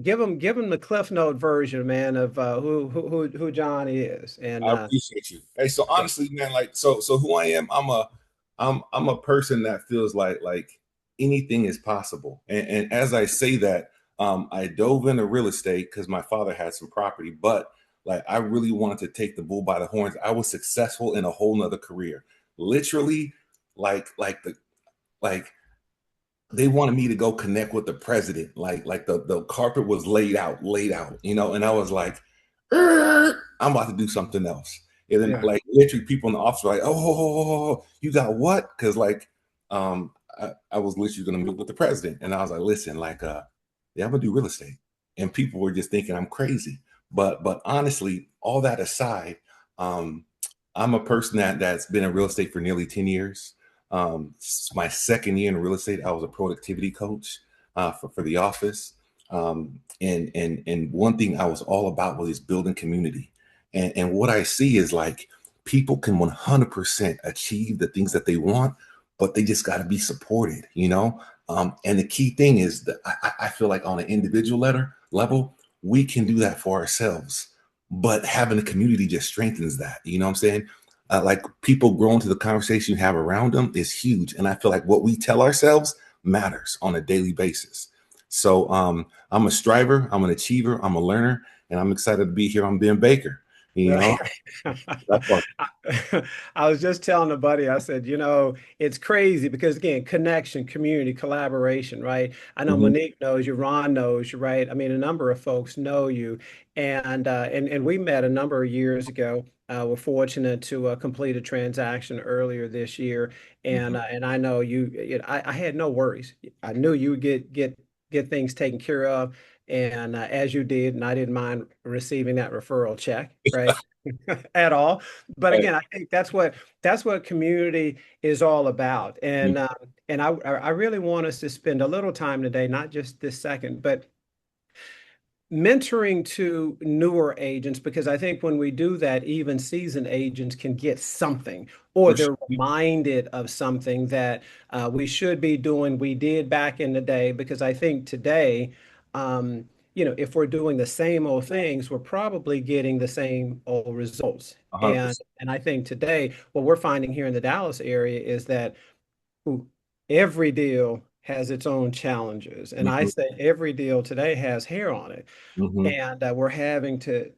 give them the Cliff Note version, man, of who John is. And I appreciate you. Hey, so yeah, honestly, man, like so who I am, I'm a person that feels like anything is possible. And as I say that, I dove into real estate because my father had some property, but like I really wanted to take the bull by the horns. I was successful in a whole nother career. Literally, like like they wanted me to go connect with the president. Like the carpet was laid out, and I was like, I'm about to do something else. And then yeah, like literally people in the office were like, oh, you got what? Because like I was literally gonna meet with the president. And I was like, listen, like yeah, I'm gonna do real estate. And people were just thinking I'm crazy. But honestly, all that aside, um, I'm a person that's been in real estate for nearly 10 years. My second year in real estate, I was a productivity coach for the office. And one thing I was all about was building community. And what I see is like people can 100% achieve the things that they want, but they just got to be supported, And the key thing is that I feel like on an individual level, we can do that for ourselves, but having a community just strengthens that. You know what I'm saying? Like people grow into the conversation you have around them is huge. And I feel like what we tell ourselves matters on a daily basis. So I'm a striver, I'm an achiever, I'm a learner, and I'm excited to be here on Ben Baker. You know, right. that's what. I was just telling a buddy, I said, it's crazy because again, connection, community, collaboration, right? I know Mhm, Monique knows you, Ron knows you, right? I mean, a number of folks know you, and we met a number of years ago. We're fortunate to complete a transaction earlier this year, mhm, and I know I had no worries. I knew you would get things taken care of, and as you did, and I didn't mind receiving that referral check, right? At all. But right, again, I think that's what community is all about. mhm, And I really want us to spend a little time today, not just this second, but mentoring to newer agents, because I think when we do that, even seasoned agents can get something, or for sure. they're reminded of something that we should be doing, we did back in the day. Because I think today, if we're doing the same old things, we're probably getting the same old results. And 100%. and I think today, what we're finding here in the Dallas area is that every deal has its own challenges. And I Mhm, say every deal today has hair on it, mhm, and we're having to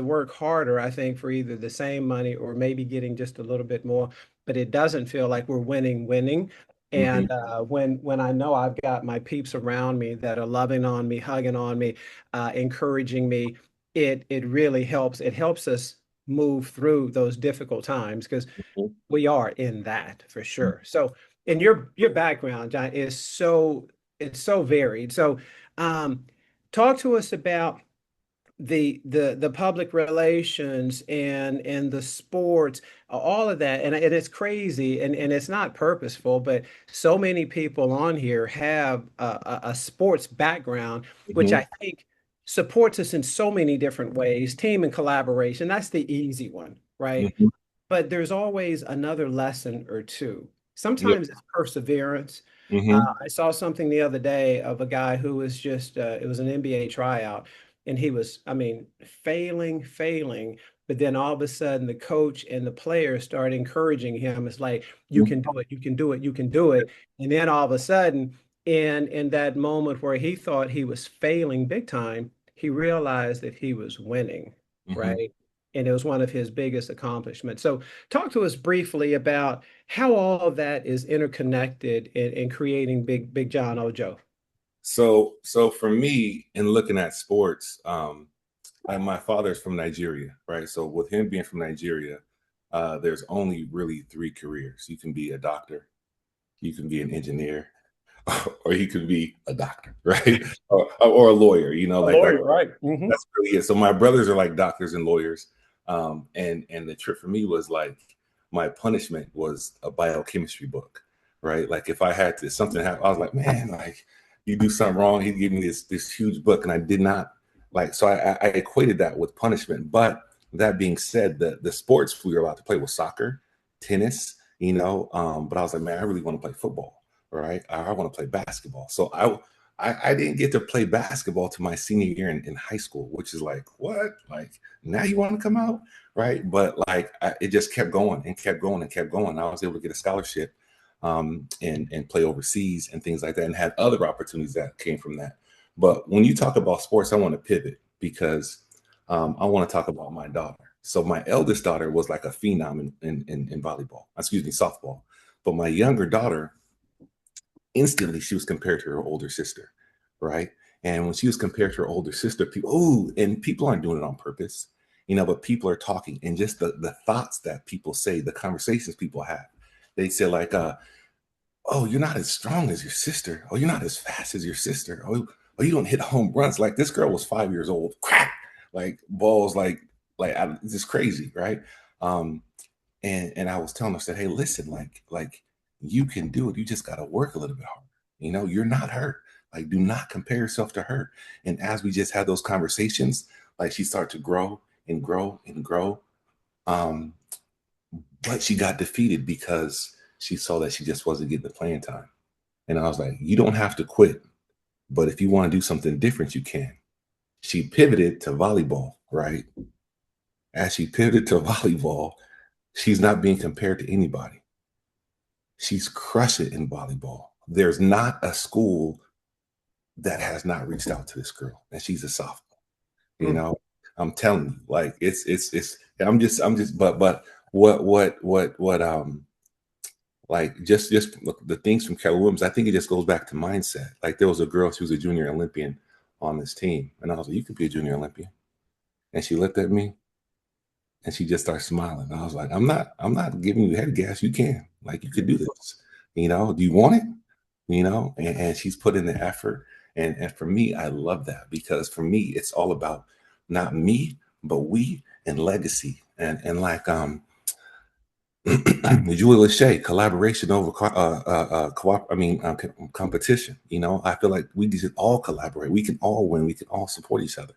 work harder, I think, for either the same money or maybe getting just a little bit more. But it doesn't feel like we're winning. mhm, And when I know I've got my peeps around me that are loving on me, hugging on me, encouraging me, it really helps. It helps us move through those difficult times because mhm. we are in that for sure. So, and your background, John, is so varied. So, um, talk to us about the public relations and the sports, all of that. And it's crazy, and it's not purposeful, but so many people on here have a sports background, which Mhm, I think supports us in so many different ways. Team and collaboration, that's the easy one, right? mhm. But there's always another lesson or two. Yep. Sometimes it's perseverance. Mhm, I saw something the other day of a guy who was it was an NBA tryout, and he was, I mean, failing. But then all of a sudden, the coach and the players start encouraging him. It's like, you mhm, can do it, you can do it, you can do it. And then all of a sudden, in that moment where he thought he was failing big time, he realized that he was winning, mhm. right? And it was one of his biggest accomplishments. So, talk to us briefly about how all of that is interconnected in creating Big John Ojo. So for me, in looking at sports, my father's from Nigeria, right? So with him being from Nigeria, there's only really three careers. You can be a doctor, you can be an engineer, or you could be a doctor, right? Or a lawyer. A Like lawyer, right? Hmm. that's really it. So my brothers are like doctors and lawyers, and the trip for me was like my punishment was a biochemistry book, right? Like if I had to something happen, I was like, man, like you do something wrong, he'd give me this huge book, and I did not like. So I equated that with punishment. But that being said, the sports we were allowed to play was soccer, tennis, but I was like, man, I really want to play football, right? I want to play basketball. So I didn't get to play basketball to my senior year in high school, which is like, what? Like, now you want to come out? Right. But like, it just kept going and kept going and kept going. I was able to get a scholarship and play overseas and things like that, and had other opportunities that came from that. But when you talk about sports, I want to pivot because I want to talk about my daughter. So my eldest daughter was like a phenom in volleyball, excuse me, softball. But my younger daughter, instantly she was compared to her older sister, right? And when she was compared to her older sister, people, oh, and people aren't doing it on purpose, but people are talking, and just the thoughts that people say, the conversations people have. They say like, oh, you're not as strong as your sister. Oh, you're not as fast as your sister. Oh, you don't hit home runs. Like this girl was 5 years old, crack, like balls, just crazy, right? Um, and I was telling her, I said, hey, listen, like you can do it. You just got to work a little bit harder. You're not her. Like, do not compare yourself to her. And as we just had those conversations, like she started to grow and grow and grow. Um, but she got defeated because she saw that she just wasn't getting the playing time. And I was like, you don't have to quit, but if you want to do something different, you can. She pivoted to volleyball, right? As she pivoted to volleyball, she's not being compared to anybody. She's crushing in volleyball. There's not a school that has not reached out to this girl, and she's a sophomore. You Mm. know, I'm telling you, like it's. I'm just. But what like just look, the things from Keller Williams. I think it just goes back to mindset. Like there was a girl, she was a junior Olympian on this team, and I was like, you could be a junior Olympian, and she looked at me and she just started smiling. I was like, I'm not giving you head gas. You can, like, you could do this. Do you want it? And she's put in the effort. And for me, I love that, because for me, it's all about not me, but we and legacy. And like Julie Lachey, collaboration over competition. I feel like we should all collaborate. We can all win. We can all support each other.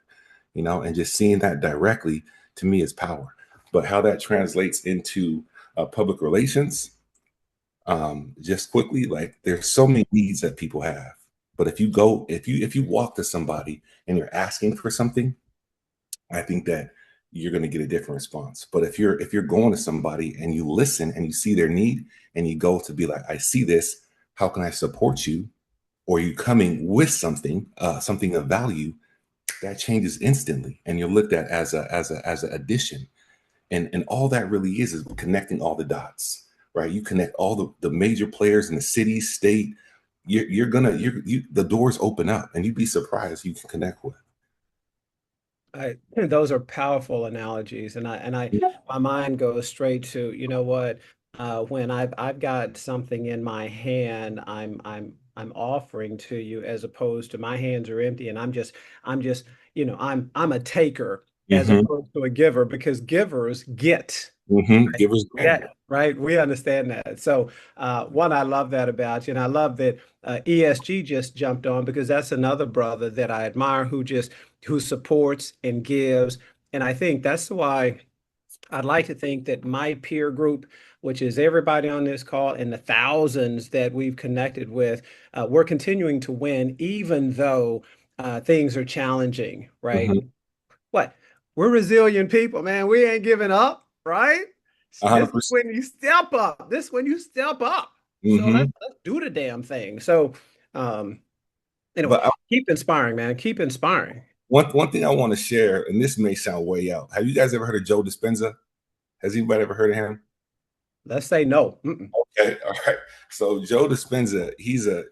And just seeing that directly, to me, is power. But how that translates into public relations, just quickly, like there's so many needs that people have. But if you walk to somebody and you're asking for something, I think that you're going to get a different response. But if you're going to somebody and you listen and you see their need and you go to be like, I see this, how can I support you? Or you coming with something of value, that changes instantly, and you're looked at as an addition. And all that really is connecting all the dots, right? You connect all the major players in the city, state. The doors open up, and you'd be surprised who you can connect with. Those are powerful analogies, and my mind goes straight to, you know what, when I've got something in my hand, I'm offering to you, as opposed to my hands are empty and I'm just I'm a taker as Mm-hmm. opposed to a giver, because givers get. Mm-hmm. Givers grant. Yeah, right. We understand that. So, one, I love that about you, and I love that ESG just jumped on, because that's another brother that I admire, who supports and gives, and I think that's why I'd like to think that my peer group, which is everybody on this call and the thousands that we've connected with, we're continuing to win, even though things are challenging, right? Mm-hmm. What? We're resilient people, man. We ain't giving up, right? This is 100%. when you step up. This is when you step up. So Mm-hmm. let's do the damn thing. So um anyway, But keep inspiring, man. Keep inspiring. one thing I want to share, and this may sound way out. Have you guys ever heard of Joe Dispenza? Has anybody ever heard of him? Let's say no. Mm-mm. Okay, all right. So Joe Dispenza, he's a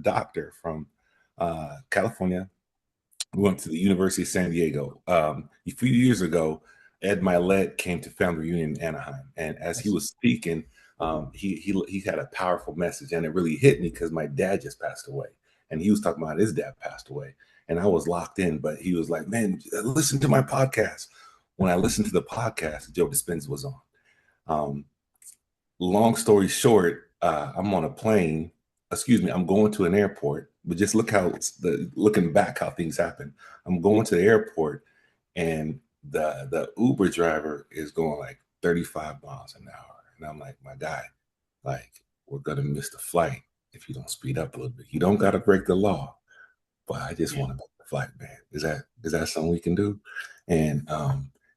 doctor from California. We went to the University of San Diego. A few years ago, Ed Milet came to Family Reunion in Anaheim, and as he Yes. was speaking, he had a powerful message, and it really hit me because my dad just passed away, and he was talking about his dad passed away, and I was locked in. But he was like, "Man, listen to my podcast." When I listened to the podcast, Joe Dispenza was on. Um, Long story short, I'm on a plane. Excuse me, I'm going to an airport. But just looking back how things happen. I'm going to the airport, and the Uber driver is going like 35 miles an hour, and I'm like, my guy, like, we're gonna miss the flight. if you don't speed up a little bit, you don't got to break the law, but I just Yeah. want to make the flight, man. Is that something we can do? And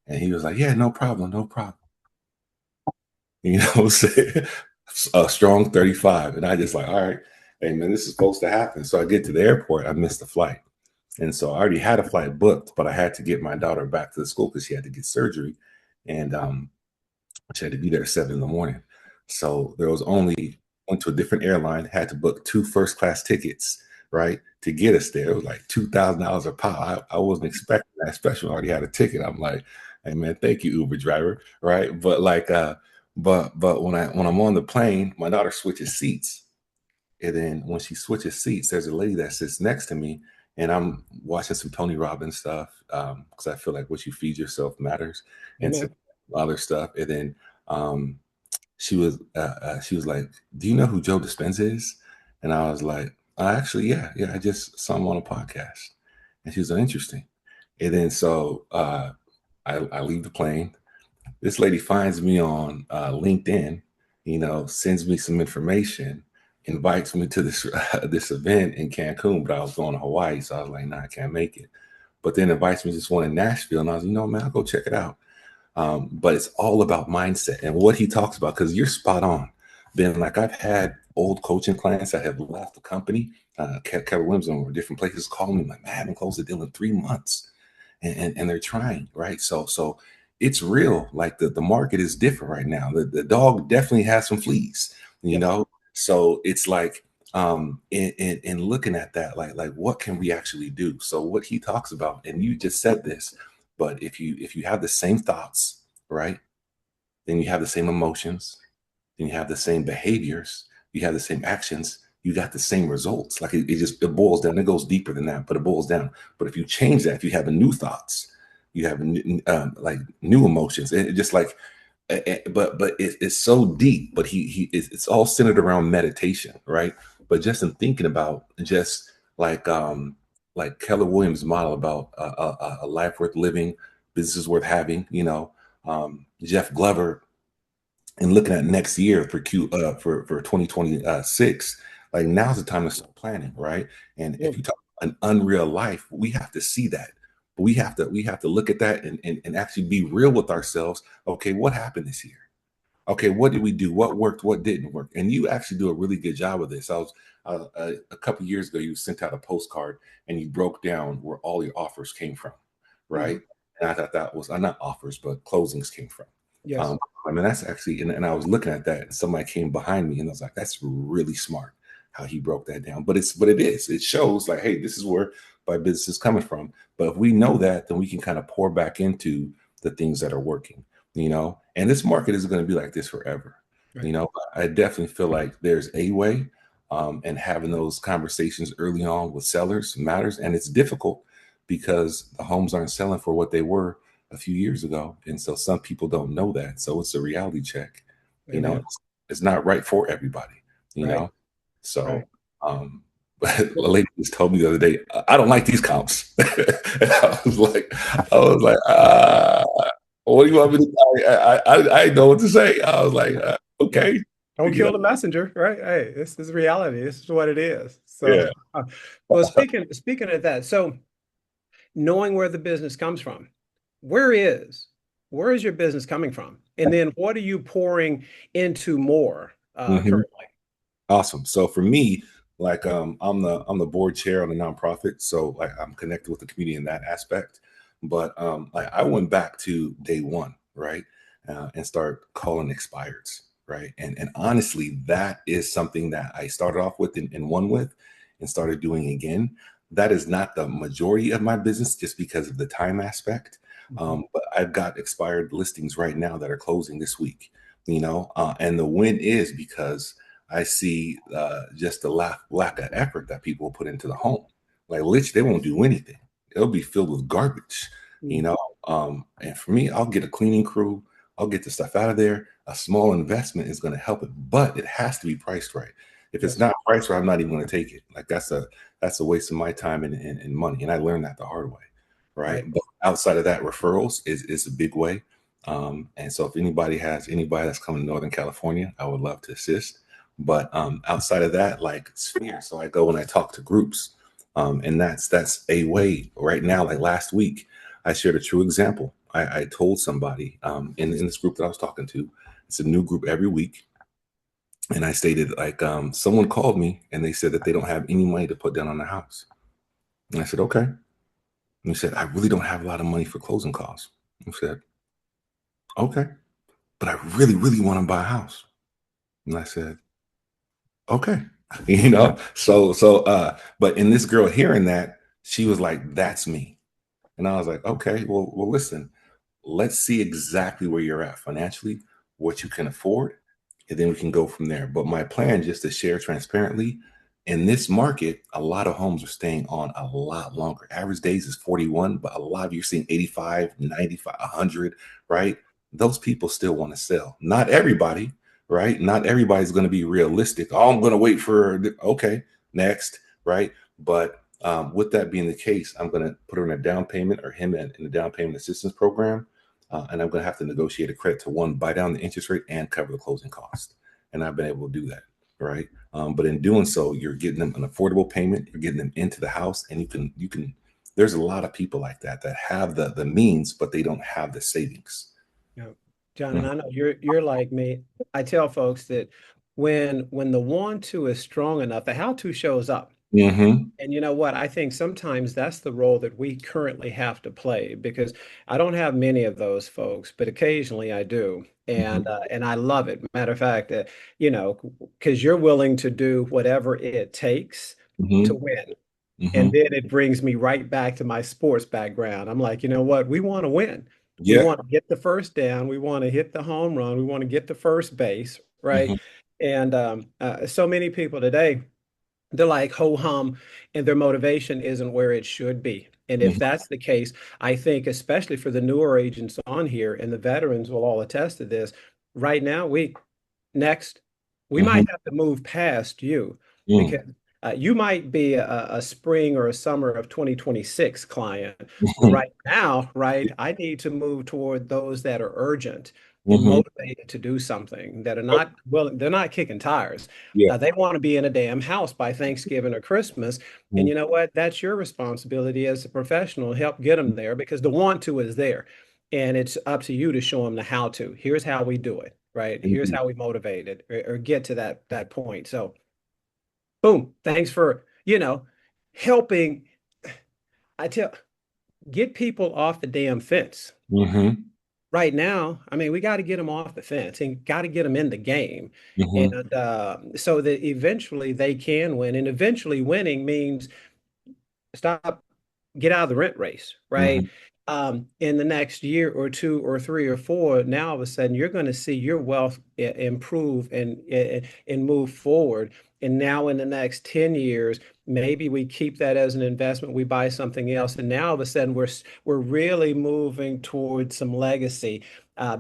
and he was like, yeah, no problem, no problem. You know what I'm saying? A strong 35. And I just like, all right, hey man, this is supposed to happen. So I get to the airport, I missed the flight. And so I already had a flight booked, but I had to get my daughter back to the school because she had to get surgery. And she had to be there at 7 in the morning. So there was only went to a different airline, had to book 2 first-class tickets, right, to get us there. It was like $2,000 a pop. I wasn't expecting that, especially when I already had a ticket. I'm like, hey man, thank you, Uber driver, right? But like, but when I'm on the plane, my daughter switches seats, and then when she switches seats, there's a lady that sits next to me, and I'm watching some Tony Robbins stuff because I feel like what you feed yourself matters, and some Amen. other stuff. And then um, she was like, "Do you know who Joe Dispenza is?" And I was like, "Actually, yeah, I just saw him on a podcast." And she was like, "Interesting." And then so I leave the plane. This lady finds me on LinkedIn, sends me some information, invites me to this this event in Cancun, but I was going to Hawaii, so I was like, "Nah, I can't make it." But then invites me to this one in Nashville, and I was, man, I'll go check it out. But it's all about mindset and what he talks about, because you're spot on. Then, like, I've had old coaching clients that have left the company, Keller Williams, or different places call me like, "Man, I haven't closed a deal in 3 months," and they're trying, right? So it's real. Like the market is different right now. The dog definitely has some fleas, you Yep. know. So it's like in looking at that, like what can we actually do? So what he talks about, and you just said this, but if you have the same thoughts, right, then you have the same emotions, then you have the same behaviors, you have the same actions, you got the same results. Like it boils down. It goes deeper than that, but it boils down. But if you change that, if you have a new thoughts, you have like new emotions, and it just like, but it's so deep. But it's all centered around meditation, right? But just in thinking about just like Keller Williams' model about a life worth living, business worth having. Jeff Glover, and looking at next year for for 2026, like now's the time to start planning, right? And if Yep. you talk an unreal life, we have to see that. But we have to look at that and actually be real with ourselves. Okay, what happened this year? Okay, what did we do? What worked? What didn't work? And you actually do a really good job of this. I was a couple of years ago, you sent out a postcard and you broke down where all your offers came from, Mhm. right? And I thought that was not offers, but closings came from. Yes. Um, I mean, that's actually, and I was looking at that, and somebody came behind me, and I was like, "That's really smart how he broke that down." But it is. It shows like, hey, this is where my business is coming from. But if we know that, then we can kind of pour back into the things that are working. And this market is going to be like this forever. Right. I definitely feel like there's a way, and having those conversations early on with sellers matters, and it's difficult because the homes aren't selling for what they were a few years ago. And so some people don't know that. So it's a reality check. You know, Amen. it's not right for everybody, you Right. know. So Right. but a lady just told me the other day, I don't like these comps. And I was like, what do you want me to do? I didn't know what to say. I was like, okay. Don't You know, kill the messenger, right? Hey, this is reality. This is what it is. So, yeah. well, speaking of that, so knowing where the business comes from, where is where is your business coming from? And then what are you pouring into more Mhm. currently? Awesome. So for me, like I'm the board chair on a nonprofit, so like I'm connected with the community in that aspect. But like I went back to day one, right, and start calling expireds, right, and honestly, that is something that I started off with and won with, and started doing again. That is not the majority of my business, just because of the time aspect. Mhm. But I've got expired listings right now that are closing this week. And the win is because I see just the lack of effort that people put into the home. Like literally, they won't do anything. It'll be filled with garbage, you Mhm. know. And for me, I'll get a cleaning crew. I'll get the stuff out of there. A small investment is going to help it, but it has to be priced right. If it's Yes. not priced right, I'm not even going to take it. Like that's a waste of my time and money. And I learned that the hard way, right? Right. But outside of that, referrals is a big way. And so if anybody has anybody that's coming to Northern California, I would love to assist. But outside of that, like sphere. So I go and I talk to groups. And that's a way right now. Like last week, I shared a true example. I told somebody in this group that I was talking to, it's a new group every week. And I stated like someone called me and they said that they don't have any money to put down on the house. And I said, okay. And he said, I really don't have a lot of money for closing costs. I said, okay, but I really, really want to buy a house. And I said, okay, but in this girl hearing that, she was like, that's me. And I was like, okay, well, listen, let's see exactly where you're at financially, what you can afford, and then we can go from there. But my plan, just to share transparently, in this market, a lot of homes are staying on a lot longer. Average days is 41, but a lot of you are seeing 85, 95, 100, right? Those people still want to sell. Not everybody, right? Not everybody's going to be realistic. Oh, I'm going to wait for, okay, next, right? But with that being the case, I'm going to put her in a down payment or him in a down payment assistance program. And I'm going to have to negotiate a credit to one, buy down the interest rate and cover the closing cost. And I've been able to do that, right? But in doing so, you're getting them an affordable payment. You're getting them into the house, and you can. There's a lot of people like that have the means, but they don't have the savings. Yeah. John, and I know you're like me. I tell folks that when the want to is strong enough, the how to shows up. Mm-hmm. And you know what? I think sometimes that's the role that we currently have to play because I don't have many of those folks, but occasionally I do. And I love it. Matter of fact, because you're willing to do whatever it takes to Mm-hmm. win. And Mm-hmm. then it brings me right back to my sports background. I'm like, you know what? We want to win. We Yeah. want to get the first down. We want to hit the home run. We want to get the first base, Mm-hmm. right? And so many people today, they're like ho hum, and their motivation isn't where it should be. And if Mm-hmm. that's the case, I think, especially for the newer agents on here, and the veterans will all attest to this, right now, next, we Mm-hmm. might have to move past you Mm. because you might be a spring or a summer of 2026 client. But Mm-hmm. right now, right, I need to move toward those that are urgent and Mm-hmm. motivated to do something, that are not willing, they're not kicking tires. Yeah. They want to be in a damn house by Thanksgiving or Christmas. And Mm-hmm. you know what? That's your responsibility as a professional to help get them there because the want to is there. And it's up to you to show them the how to. Here's how we do it, right? Here's Indeed. how we motivate it or get to that point. So boom, thanks for, helping. I tell get people off the damn fence. Mm-hmm. Right now, I mean, we got to get them off the fence and got to get them in the game. Mm-hmm. And so that eventually they can win. And eventually winning means stop, get out of the rent race, right? Mm-hmm. In the next year or two or three or four, now all of a sudden you're going to see your wealth improve and move forward. And now in the next 10 years, maybe we keep that as an investment, we buy something else, and now all of a sudden we're really moving towards some legacy.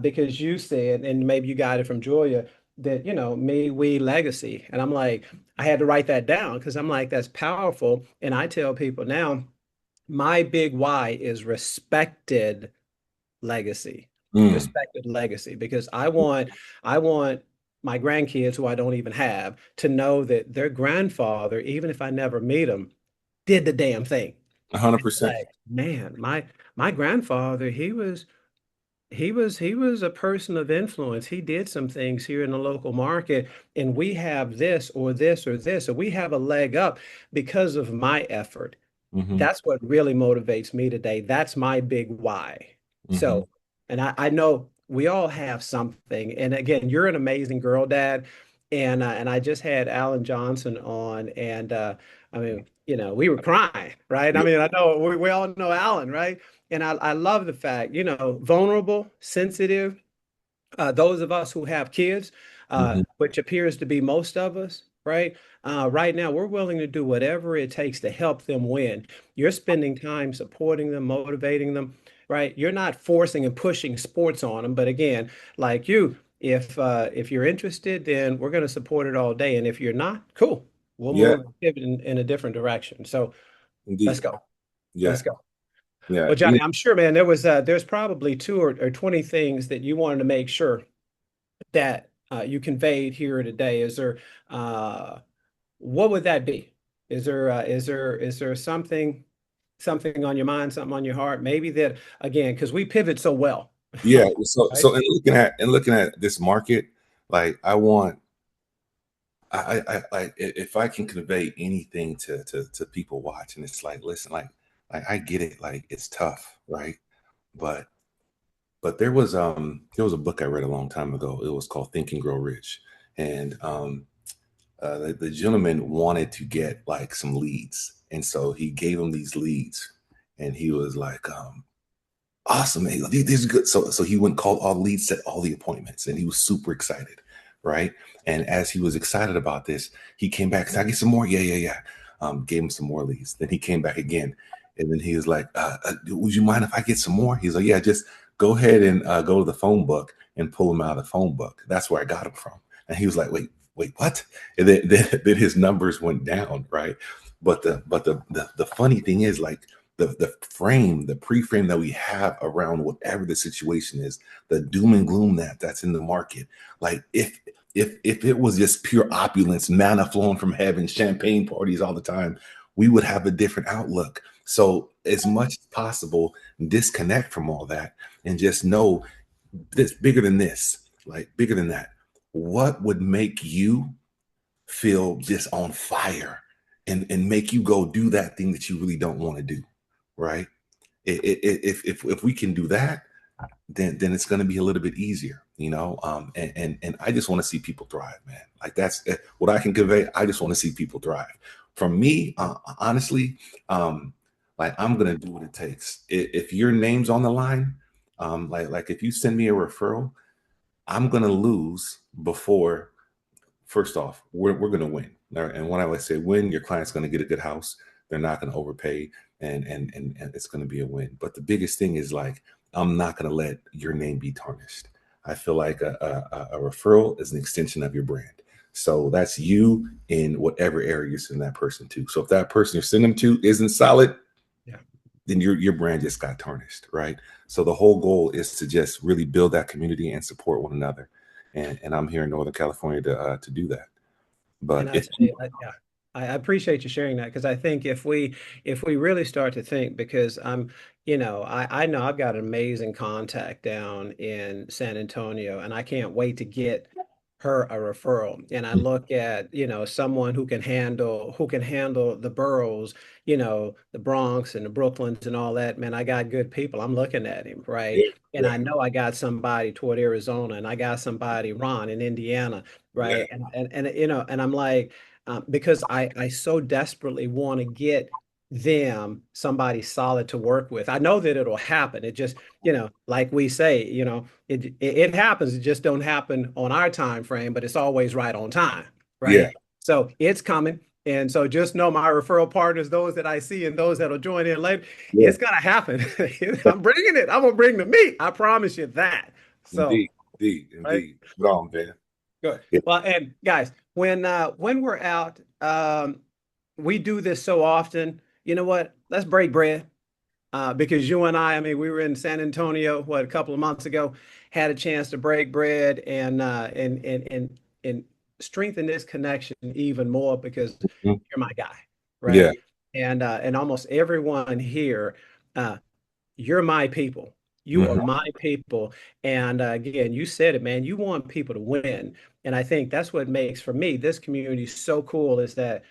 Because you said, and maybe you got it from Julia, that me, we, legacy. And I'm like, I had to write that down because I'm like, that's powerful. And I tell people now, my big why is Mm. respected legacy, because I want my grandkids, who I don't even have, to know that their grandfather, even if I never meet him, did the damn thing. 100%. Like, man, my grandfather, he was a person of influence. He did some things here in the local market, and we have this or this or this, or we have a leg up because of my effort. Mm-hmm. That's what really motivates me today. That's my big why. Mm-hmm. So, and I know we all have something. And again, you're an amazing girl, Dad. And I just had Alan Johnson on, and I mean, we were crying, right? I Yeah. mean, I know we all know Alan, right? And I love the fact, vulnerable, sensitive, those of us who have kids, Mm-hmm. which appears to be most of us, right? Right now, we're willing to do whatever it takes to help them win. You're spending time supporting them, motivating them, right? You're not forcing and pushing sports on them. But again, like you, if you're interested, then we're going to support it all day. And if you're not, cool, we'll Yeah. move and pivot in a different direction. So let's Indeed. go. Yeah. Let's go. Yeah. Well, Johnny, I'm sure, man, there's probably two or 20 things that you wanted to make sure that you conveyed here today? Is there what would that be? Is there something on your mind, something on your heart? Maybe that again, because we pivot so well, Yeah. So right? in looking at this market, like I want I if I can convey anything to people watching, it's like, listen, like I get it, like it's tough, right? But there was a book I read a long time ago. It was called Think and Grow Rich. And the gentleman wanted to get like some leads. And so he gave him these leads. And he was like, awesome, man. These are good. So he went and called all the leads, set all the appointments, and he was super excited, right? And as he was excited about this, he came back. Can I get some more? Yeah, yeah, yeah. Gave him some more leads. Then he came back again, and then he was like, "Would you mind if I get some more?" He's like, "Yeah, just go ahead and go to the phone book and pull them out of the phone book. That's where I got them from." And he was like, "Wait, what?" And then his numbers went down, right? But the funny thing is, like, the pre-frame that we have around whatever the situation is, the doom and gloom that's in the market. Like if it was just pure opulence, manna flowing from heaven, champagne parties all the time, we would have a different outlook. So as much as possible, disconnect from all that and just know this bigger than this, like bigger than that. What would make you feel just on fire and make you go do that thing that you really don't want to do, right? If we can do that, then it's going to be a little bit easier, you know. And I just want to see people thrive, man. Like that's what I can convey. I just want to see people thrive. From me, honestly, like I'm gonna do what it takes. If your name's on the line, like if you send me a referral, I'm gonna lose before. First off, we're going to win. And when I say win, your client's going to get a good house. They're not going to overpay, and it's going to be a win. But the biggest thing is like, I'm not going to let your name be tarnished. I feel like a referral is an extension of your brand. So that's you in whatever area you send that person to. So if that person you're sending them to isn't solid, Yeah. then your brand just got tarnished, right? So the whole goal is to just really build that community and support one another. And I'm here in Northern California to do that. And But I if say, yeah, I appreciate you sharing that because I think if we really start to think, because I know I've got an amazing contact down in San Antonio, and I can't wait to get her a referral. And I look at, someone who can handle the boroughs, the Bronx and the Brooklyns and all that. Man, I got good people. I'm looking at him, right? yeah, And I yeah, know I got somebody toward Arizona, and I got somebody, Ron, in Indiana, yeah, right? And I'm like, because I so desperately want to get them somebody solid to work with. I know that it'll happen. It just, like we say, it happens. It just don't happen on our time frame, but it's always right on time, yeah, right? So it's coming. And so just know my referral partners, those that I see and those that'll join in later, yeah. it's gonna happen. I'm bringing it. I'm gonna bring the meat. I promise you that. So, Indeed, indeed, right. indeed. Wrong, man. Good. Yeah. Well, and guys, when we're out, we do this so often. You know what? Let's break bread. Because you and I mean, we were in San Antonio, what, a couple of months ago, had a chance to break bread and strengthen this connection even more because Mhm. you're my guy, Yeah. right? And almost everyone here, uh, you're my people. You are Mhm. my people. And again, you said it, man. You want people to win. And I think that's what makes, for me, this community so cool is that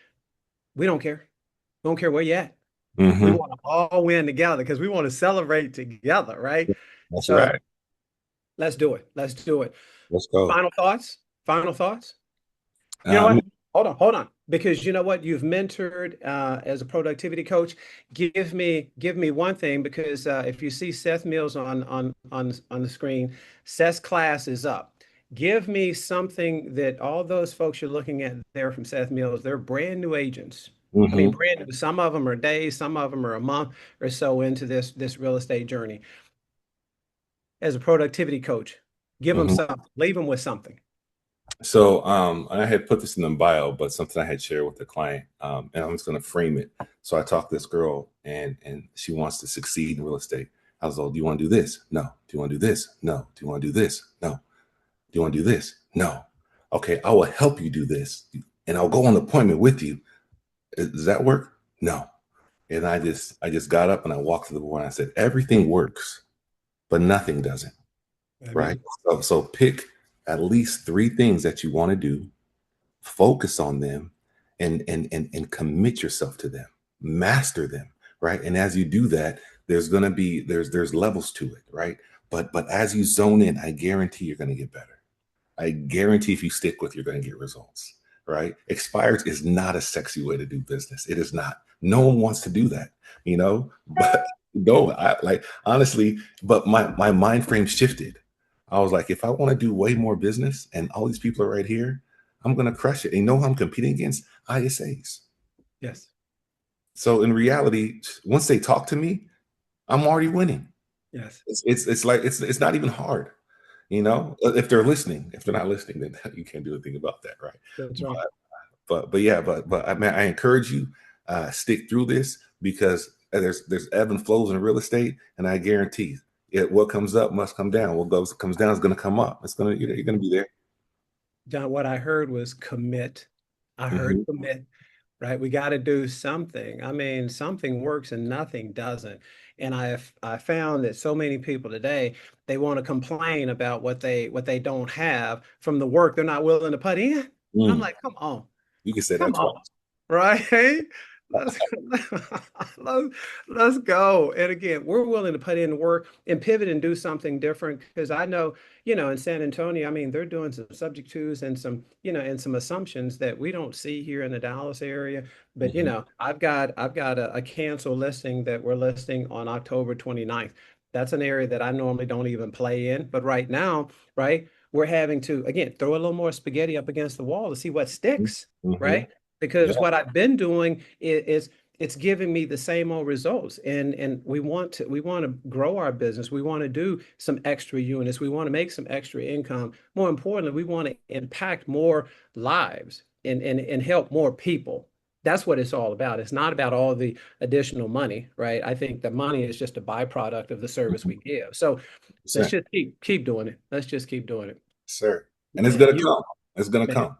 we don't care. We don't care where you're at. We Mhm. want to all win together because we want to celebrate together, right? That's So right. let's do it. Let's do it. Let's go. Final thoughts? Final thoughts? You know Um, what? Hold on. Because you know what? You've mentored as a productivity coach. Give me one thing because if you see Seth Mills on the screen, Seth's class is up. Give me something that all those folks you're looking at there from Seth Mills, they're brand new agents. I mean, mhm. brand new. Some of them are days, some of them are a month or so into this real estate journey. As a productivity coach, give them Mhm. something, leave them with something. So I had put this in the bio, but something I had shared with the client, and I'm just going to frame it. So I talked to this girl, and she wants to succeed in real estate. I was like, "Do you want to do this? No. Do you want to do this? No. Do you want to do this? No. Do you want to do this? No. Okay, I will help you do this, and I'll go on an appointment with you. Does that work? No. And I just got up and I walked to the board and I said, everything works, but nothing doesn't. Right. Amen. So pick at least three things that you want to do, focus on them, and commit yourself to them, master them. Right. And as you do that, there's levels to it, right? But as you zone in, I guarantee you're going to get better. I guarantee if you stick with, you're going to get results, right? Expired is not a sexy way to do business. It is not. No one wants to do that, but no, I like honestly, but my mind frame shifted. I was like, if I want to do way more business and all these people are right here, I'm going to crush it. And you know who I'm competing against? ISAs. Yes. So in reality, once they talk to me, I'm already winning. Yes. It's like it's not even hard, if they're listening. If they're not listening, then you can't do anything about that, right? That's right. But yeah, but I encourage you, stick through this, because there's ebb and flows in real estate, and I guarantee what comes up must come down. What comes down is going to come up. You're going to be there. John, what I heard was commit. I heard Mhm. commit, right? We got to do something. I mean, something works and nothing doesn't. And I found that so many people today, they want to complain about what they don't have from the work they're not willing to put in. I'm Mm, like, come on. you can say that Come on, twice. right? Let's let's let's go. And again, we're willing to put in work and pivot and do something different, because I know, in San Antonio, I mean, they're doing some subject twos and some assumptions that we don't see here in the Dallas area. But Mhm. I've got a cancel listing that we're listing on October 29th. That's an area that I normally don't even play in. But right now, right, we're having to again throw a little more spaghetti up against the wall to see what sticks, Mhm. right? Because what I've been doing is it's giving me the same old results. And we want to grow our business. We want to do some extra units. We want to make some extra income. More importantly, we want to impact more lives and help more people. That's what it's all about. It's not about all the additional money, right? I think the money is just a byproduct of the service we give. So let's 100%. just keep doing it. Let's just keep doing it. Sir. And it's Man, going to you come. It's going to man, come.